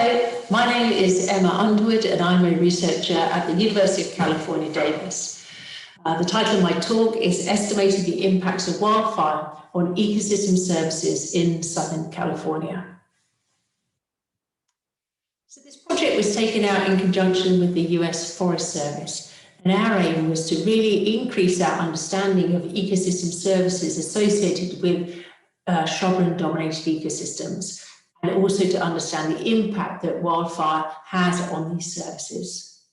Hello, my name is Emma Underwood and I'm a researcher at the University of California, Davis. The title of my talk is Estimating the Impacts of Wildfire on Ecosystem Services in Southern California. So this project was taken out in conjunction with the US Forest Service, and our aim was to really increase our understanding of ecosystem services associated with shrubland-dominated ecosystems, and also to understand the impact that wildfire has on these services.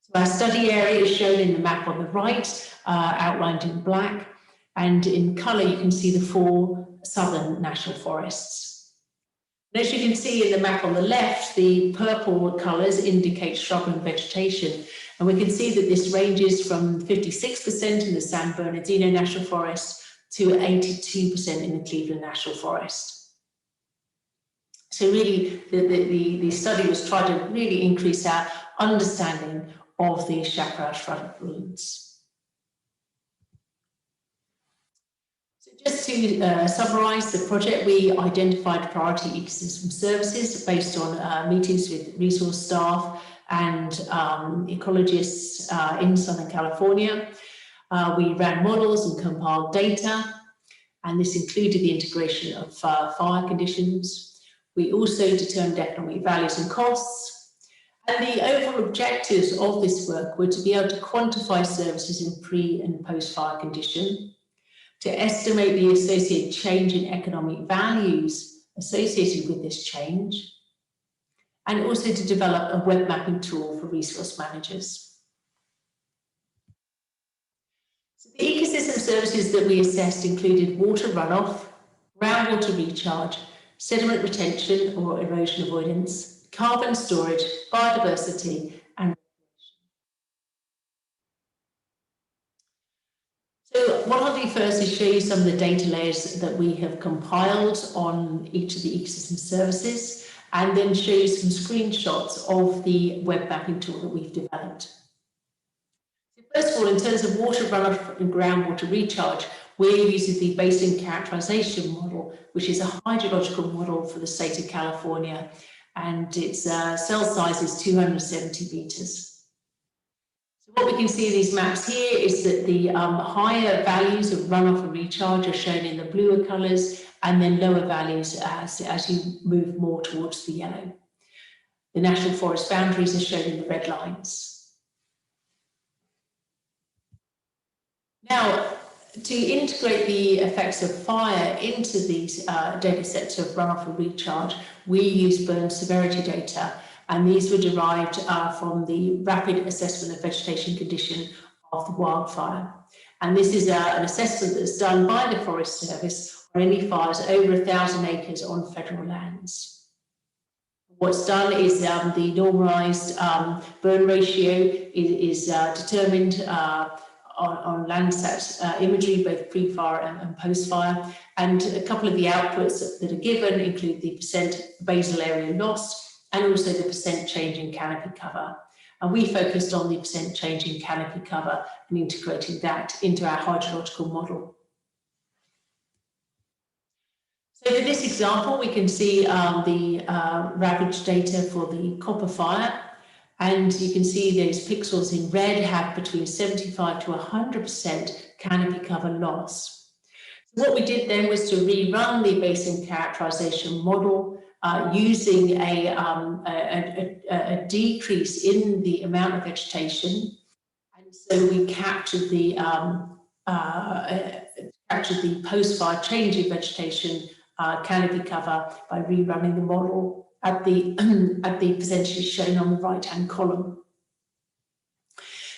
So our study area is shown in the map on the right, outlined in black, and in colour you can see the 4 southern national forests. And as you can see in the map on the left, the purple colours indicate shrubland vegetation, and we can see that this ranges from 56% in the San Bernardino National Forest to 82% in the Cleveland National Forest. So really, the study was trying to really increase our understanding of the chaparral shrublands. So just to summarise the project, we identified priority ecosystem services based on meetings with resource staff and ecologists in Southern California. We ran models and compiled data, and this included the integration of fire conditions. We also determined economic values and costs, and the overall objectives of this work were to be able to quantify services in pre- and post-fire condition, to estimate the associated change in economic values associated with this change, and also to develop a web mapping tool for resource managers. So the ecosystem services that we assessed included water runoff, groundwater recharge, sediment retention or erosion avoidance, carbon storage, biodiversity, and recreation. So what I'll do first is show you some of the data layers that we have compiled on each of the ecosystem services, and then show you some screenshots of the web mapping tool that we've developed. So first of all, in terms of water runoff and groundwater recharge, we're using the basin characterization model, which is a hydrological model for the state of California, and its cell size is 270 meters. So what we can see in these maps here is that the higher values of runoff and recharge are shown in the bluer colors, and then lower values as you move more towards the yellow. The national forest boundaries are shown in the red lines. Now, to integrate the effects of fire into these data sets of runoff and recharge, we use burn severity data, and these were derived from the rapid assessment of vegetation condition of the wildfire. And this is an assessment that's done by the Forest Service on any fires over 1,000 acres on federal lands. What's done is the normalized burn ratio is determined on Landsat imagery, both pre-fire and post-fire, and a couple of the outputs that are given include the percent basal area lost and also the percent change in canopy cover. And we focused on the percent change in canopy cover and integrating that into our hydrological model. So for this example, we can see the ravage data for the copper fire. And you can see those pixels in red have between 75 to 100% canopy cover loss. So what we did then was to rerun the basin characterization model using a decrease in the amount of vegetation. And so we captured the post-fire change in vegetation canopy cover by rerunning the model at the percentages shown on the right-hand column.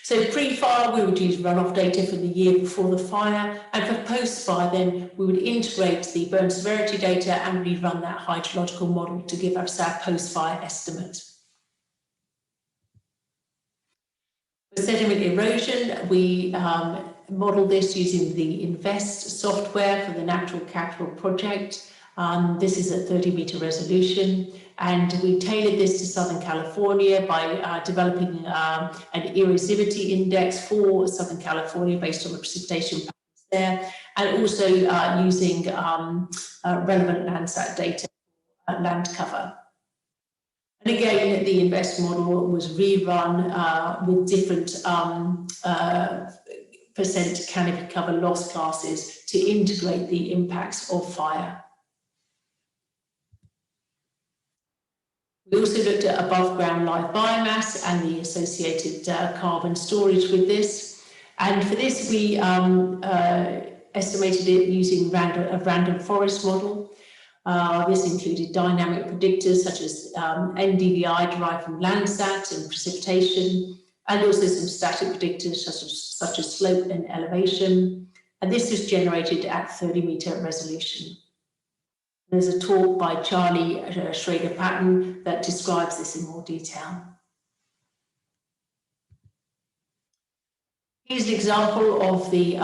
So pre-fire, we would use runoff data for the year before the fire, and for post-fire, then we would integrate the burn severity data and rerun that hydrological model to give us our post-fire estimate. For sediment erosion, we modeled this using the INVEST software for the Natural Capital project. This is at 30-meter resolution, and we tailored this to Southern California by developing an erosivity index for Southern California based on the precipitation patterns there, and also using relevant Landsat data, land cover. And again, the INVEST model was rerun with different percent canopy cover loss classes to integrate the impacts of fire. We also looked at above ground live biomass and the associated carbon storage with this. And for this, we estimated it using a random forest model. This included dynamic predictors such as NDVI derived from Landsat and precipitation, and also some static predictors such as slope and elevation. And this is generated at 30-meter resolution. There's a talk by Charlie Schrader-Patton that describes this in more detail. Here's an example of the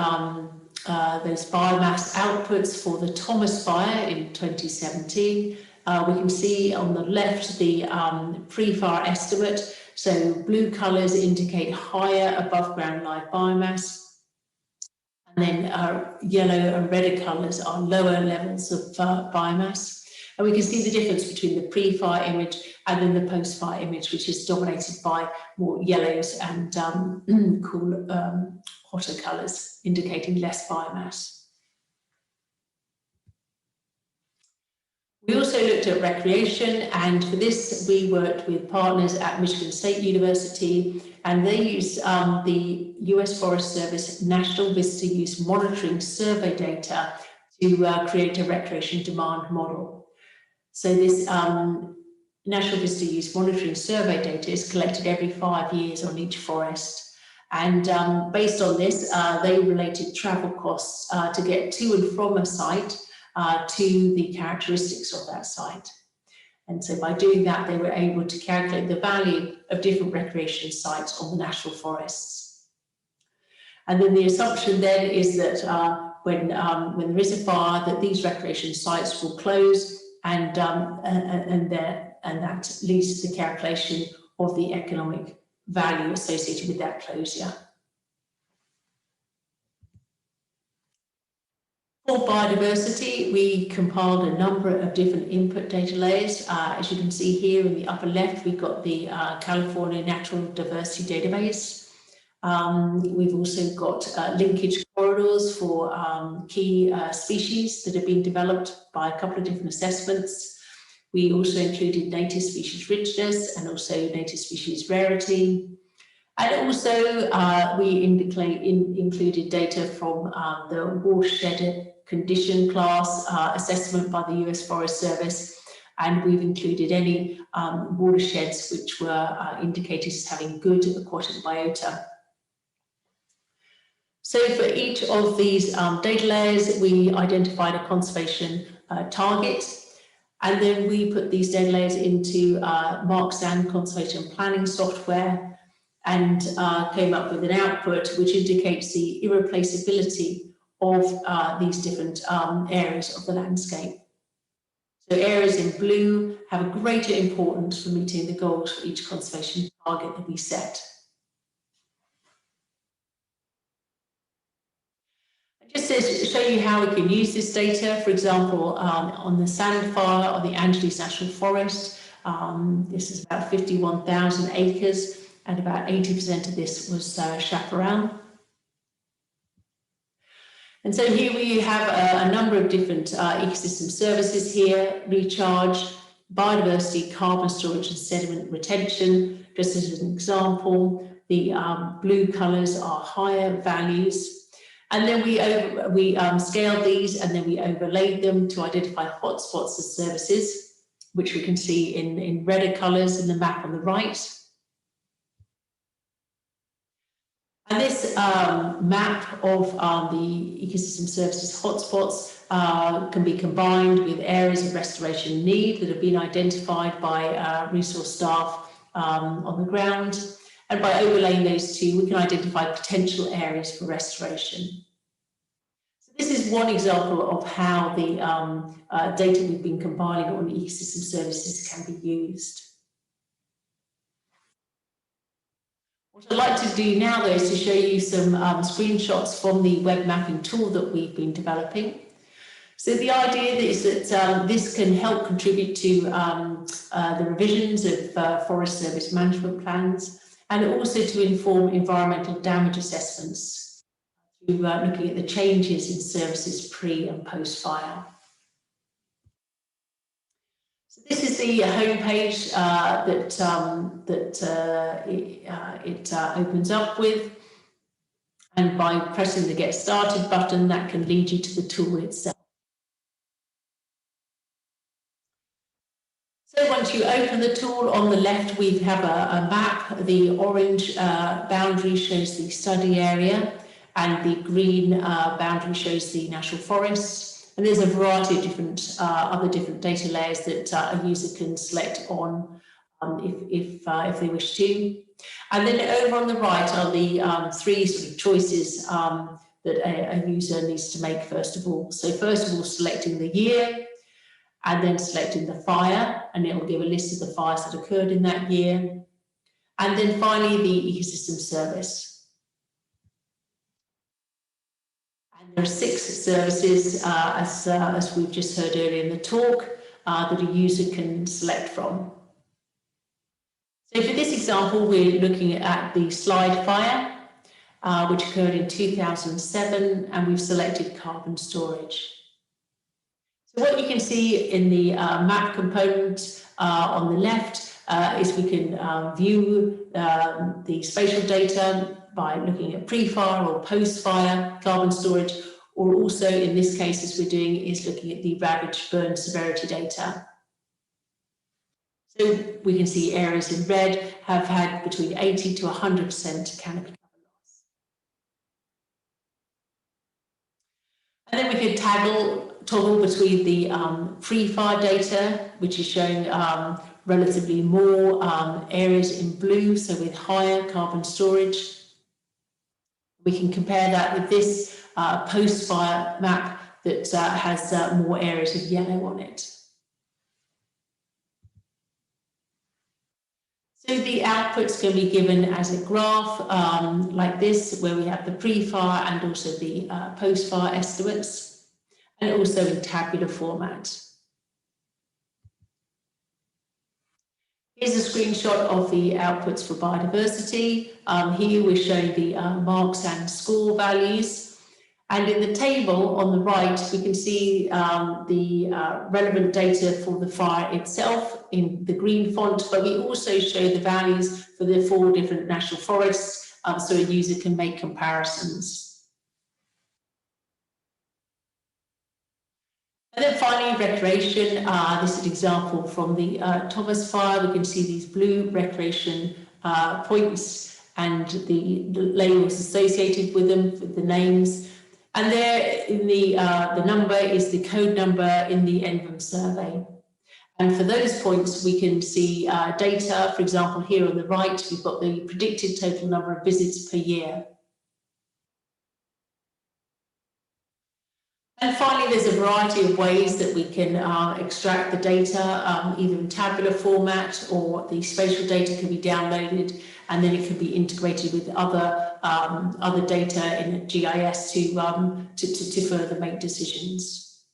those biomass outputs for the Thomas fire in 2017. We can see on the left the pre-fire estimate. So blue colours indicate higher above ground live biomass. And then yellow and red colours are lower levels of biomass. And we can see the difference between the pre-fire image and then the post-fire image, which is dominated by more yellows and cool, hotter colours, indicating less biomass. We also looked at recreation, and for this we worked with partners at Michigan State University, and they used the US Forest Service National Visitor Use Monitoring Survey data to create a recreation demand model. So this National Visitor Use Monitoring Survey data is collected every 5 years on each forest. And based on this, they related travel costs to get to and from a site to the characteristics of that site. And so by doing that, they were able to calculate the value of different recreation sites on the national forests. And then the assumption then is that when there is a fire, that these recreation sites will close, and that leads to the calculation of the economic value associated with that closure. For biodiversity, we compiled a number of different input data layers. As you can see here in the upper left, we've got the California Natural Diversity Database. We've also got linkage corridors for key species that have been developed by a couple of different assessments. We also included native species richness and also native species rarity. And also we included data from the watershed condition class assessment by the US Forest Service, and we've included any watersheds which were indicated as having good aquatic biota. So for each of these data layers, we identified a conservation target, and then we put these data layers into Marksan conservation planning software, and came up with an output which indicates the irreplaceability of these different areas of the landscape. So areas in blue have a greater importance for meeting the goals for each conservation target that we set. Just to show you how we can use this data, for example, on the Sand Fire or the Angeles National Forest, this is about 51,000 acres, and about 80% of this was chaparral. And so here we have a number of different ecosystem services here: recharge, biodiversity, carbon storage and sediment retention. Just as an example, the blue colours are higher values. And then we scaled these, and then we overlaid them to identify hotspots as services, which we can see in redder colours in the map on the right. And this map of the ecosystem services hotspots can be combined with areas of restoration need that have been identified by resource staff on the ground. And by overlaying those two, we can identify potential areas for restoration. So this is one example of how the data we've been compiling on ecosystem services can be used. What I'd like to do now, though, is to show you some screenshots from the web mapping tool that we've been developing. So the idea is that this can help contribute to the revisions of Forest Service management plans, and also to inform environmental damage assessments through looking at the changes in services pre and post fire. So this is the homepage it opens up with, and by pressing the Get Started button, that can lead you to the tool itself. So once you open the tool, on the left we have a map. The orange boundary shows the study area, and the green boundary shows the national forests. And there's a variety of different other different data layers that a user can select on if they wish to. And then over on the right are the three sort of choices that a user needs to make first of all. So first of all, selecting the year, and then selecting the fire, and it will give a list of the fires that occurred in that year. And then finally, the ecosystem service. And there are 6 services, as we've just heard earlier in the talk, that a user can select from. So for this example, we're looking at the slide fire, which occurred in 2007, and we've selected carbon storage. So what you can see in the map component on the left is we can view the spatial data by looking at pre-fire or post-fire carbon storage, or also in this case, as we're doing, is looking at the ravage burn severity data. So we can see areas in red have had between 80 to 100% canopy cover loss. And then we can toggle between the pre-fire data, which is showing relatively more areas in blue, so with higher carbon storage. We can compare that with this post-fire map that has more areas of yellow on it. So the outputs can be given as a graph like this, where we have the pre-fire and also the post-fire estimates, and also in tabular format. Here's a screenshot of the outputs for biodiversity. Here we're showing the marks and score values. And in the table on the right, we can see the relevant data for the fire itself in the green font, but we also show the values for the 4 different national forests, so a user can make comparisons. And then finally, recreation. This is an example from the Thomas fire. We can see these blue recreation points and the labels associated with them, with the names. And there in the number is the code number in the NVIM survey. And for those points, we can see data. For example, here on the right, we've got the predicted total number of visits per year. And finally, there's a variety of ways that we can extract the data, either in tabular format, or the spatial data can be downloaded, and then it can be integrated with other data in GIS to further make decisions.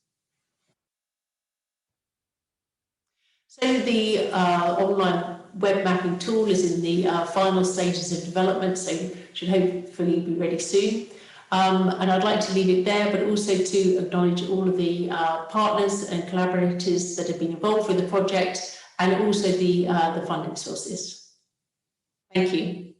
So the online web mapping tool is in the final stages of development, so should hopefully be ready soon. And I'd like to leave it there, but also to acknowledge all of the partners and collaborators that have been involved with the project, and also the funding sources. Thank you.